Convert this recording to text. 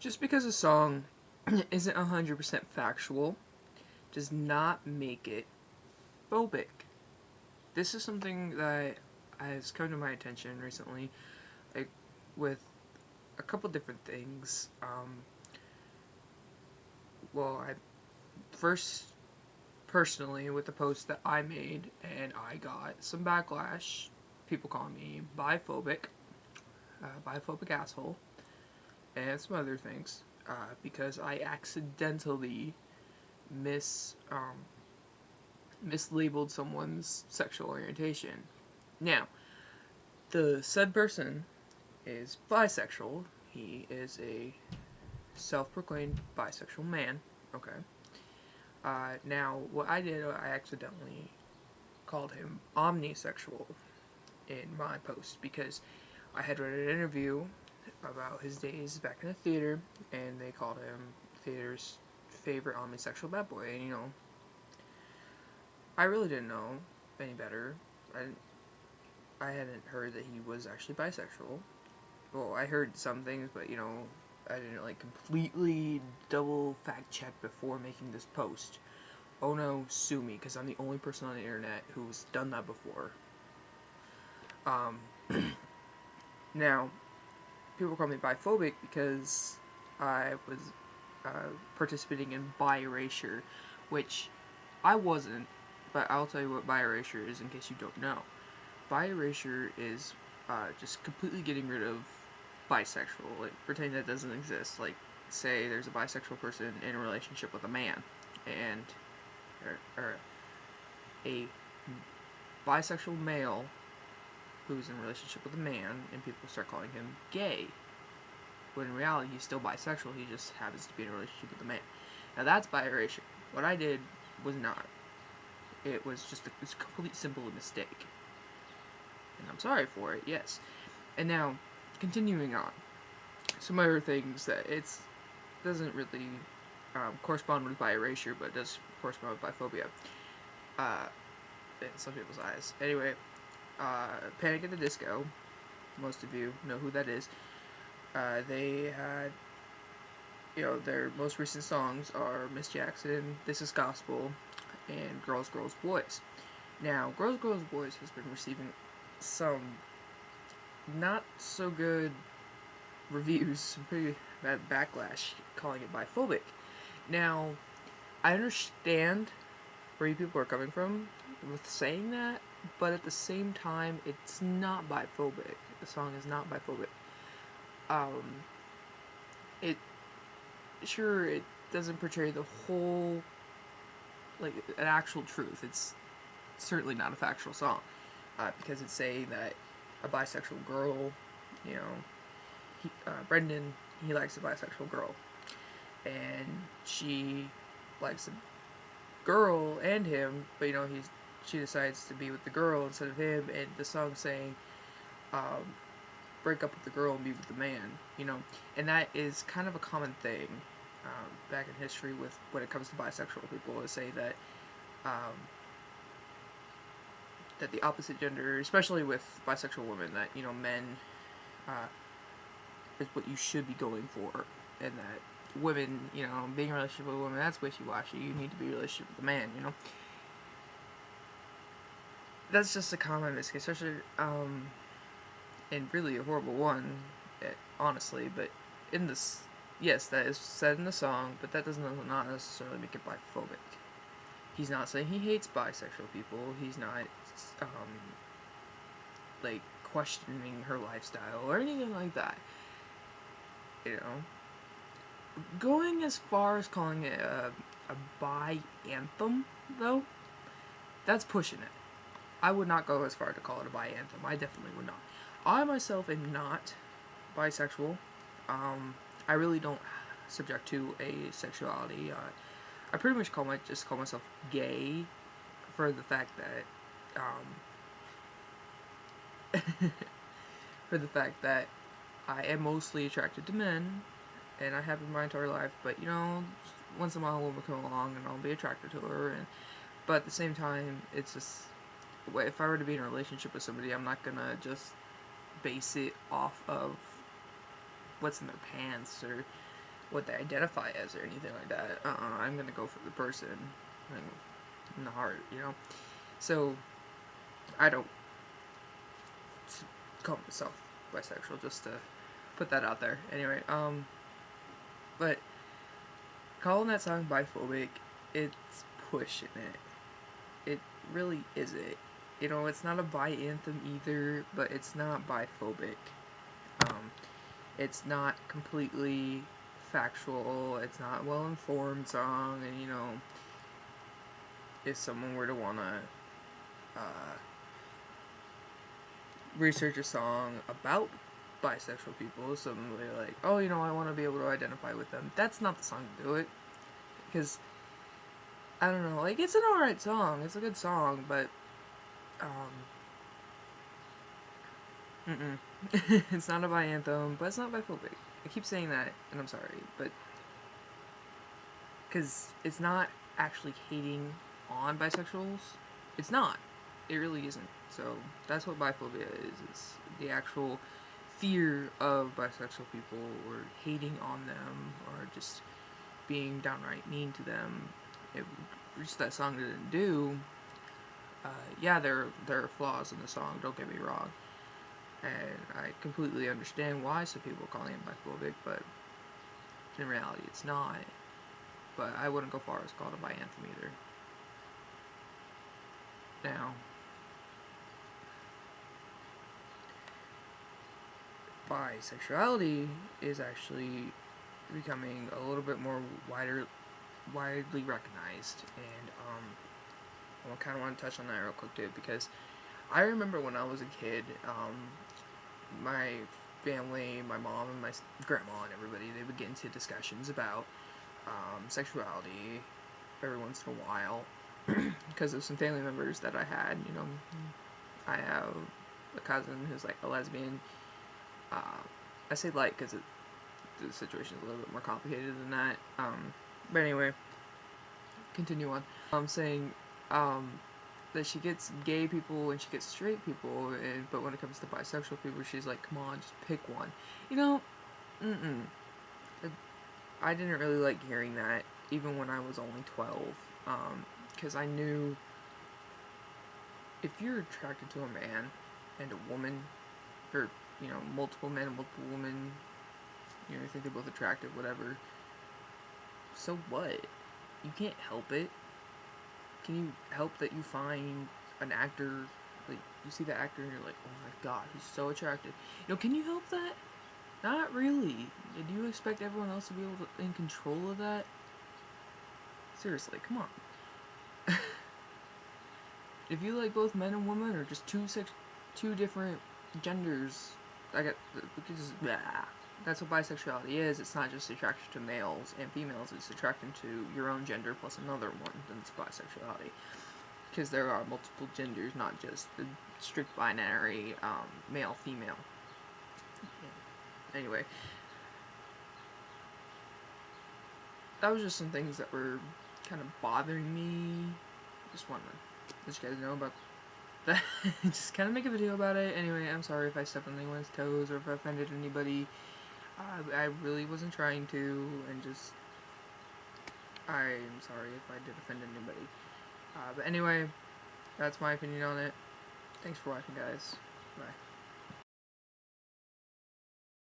Just because a song isn't 100% factual does not make it phobic. This is something that has come to my attention recently, like with a couple different things. I first personally with the post that I made, and I got some backlash. People call me biphobic asshole, and some other things, because I accidentally mis mislabeled someone's sexual orientation. Now, the said person is bisexual. He is a self-proclaimed bisexual man. Okay. Now, what I did, I accidentally called him omnisexual in my post because I had read an interview about his days back in the theater, and they called him theater's favorite omnisexual bad boy. And I really didn't know any better. I hadn't heard that he was actually bisexual. Well, I heard some things, but I didn't completely double fact check before making this post. Oh no, sue me, because I'm the only person on the internet who's done that before. Now, people call me biphobic because I was participating in bi erasure, which I wasn't, but I'll tell you what bi erasure is in case you don't know. Bi erasure is just completely getting rid of bisexual, pretending that doesn't exist. Like, say there's a bisexual person in a relationship with a man, and or a bisexual male who's in a relationship with a man, and people start calling him gay, when in reality he's still bisexual, he just happens to be in a relationship with a man. Now that's bi erasure. What I did was not. It was just a complete simple mistake. And I'm sorry for it, yes. And now, continuing on, some other things that it doesn't really correspond with bi erasure, but it does correspond with biphobia. In some people's eyes. Anyway, Panic at the Disco, most of you know who that is. They had, their most recent songs are Miss Jackson, This Is Gospel, and Girls, Girls, Boys. Now, Girls, Girls, Boys has been receiving some not so good reviews, some pretty bad backlash, calling it biphobic. Now, I understand where you people are coming from with saying that, but at the same time, it's not biphobic. The song is not biphobic. It doesn't portray the whole, an actual truth. It's certainly not a factual song, because it's saying that a bisexual girl, Brendan, he likes a bisexual girl, and she likes a girl and him, but she decides to be with the girl instead of him, and the song's saying, break up with the girl and be with the man, and that is kind of a common thing back in history with when it comes to bisexual people, to say that that the opposite gender, especially with bisexual women, that men is what you should be going for, and that women, being in a relationship with a woman, that's wishy-washy. You need to be in a relationship with a man, That's just a common misconception, and really a horrible one, honestly, but in this, yes, that is said in the song, but that does not necessarily make it biphobic. He's not saying he hates bisexual people. He's not, questioning her lifestyle or anything like that. Going as far as calling it a bi anthem, though, that's pushing it. I would not go as far to call it a bi anthem. I definitely would not. I myself am not bisexual. I really don't subject to a sexuality. I pretty much just call myself gay for the fact that I am mostly attracted to men, and I have in my entire life, but once in a while a woman will come along and I'll be attracted to her, but at the same time, it's just, if I were to be in a relationship with somebody, I'm not gonna just base it off of what's in their pants or what they identify as or anything like that. I'm gonna go for the person in the heart, you know? So, I don't call myself bisexual, just to put that out there. Anyway, but calling that song biphobic, it's pushing it. It really isn't. You know, it's not a bi anthem either, but it's not biphobic. It's not completely factual. It's not a well-informed song, and you know, if someone were to wanna research a song about bisexual people, somebody like, oh, you know, I want to be able to identify with them. That's not the song to do it, because I don't know, like, it's an alright song. It's a good song, but it's not a bi anthem, but it's not biphobic. I keep saying that, and I'm sorry, but because it's not actually hating on bisexuals. It's not. It really isn't. So that's what biphobia is. It's the actual fear of bisexual people, or hating on them, or just being downright mean to them. Which that song didn't do. Yeah, there are flaws in the song. Don't get me wrong, and I completely understand why some people are calling it biphobic, but in reality, it's not. But I wouldn't go far as call it a bi anthem either. Now, bisexuality is actually becoming a little bit more widely recognized, and I kind of want to touch on that real quick too, because I remember when I was a kid, my family, my mom and my grandma and everybody, they would get into discussions about sexuality every once in a while, because of some family members that I had. You know, I have a cousin who's like a lesbian. I say like because the situation is a little bit more complicated than that. But anyway, continue on. I'm saying that she gets gay people and she gets straight people, but when it comes to bisexual people, she's like, come on, just pick one. You know, I didn't really like hearing that, even when I was only 12, because I knew if you're attracted to a man and a woman, or, you know, multiple men and multiple women, you know, you think they're both attractive, whatever, so what? You can't help it. Can you help that you find an actor, like, you see the actor and you're like, oh my god, he's so attractive. You know, can you help that? Not really. Do you expect everyone else to be able to in control of that? Seriously, come on. If you like both men and women, or just two different genders, that's what bisexuality is. It's not just attraction to males and females. It's attraction to your own gender plus another one. That's bisexuality. Because there are multiple genders, not just the strict binary male female. Anyway, that was just some things that were kind of bothering me. Just wanted to let you guys know about that. Just kind of make a video about it. Anyway, I'm sorry if I stepped on anyone's toes or if I offended anybody. I really wasn't trying to, and just, I'm sorry if I did offend anybody. But anyway, that's my opinion on it. Thanks for watching, guys. Bye.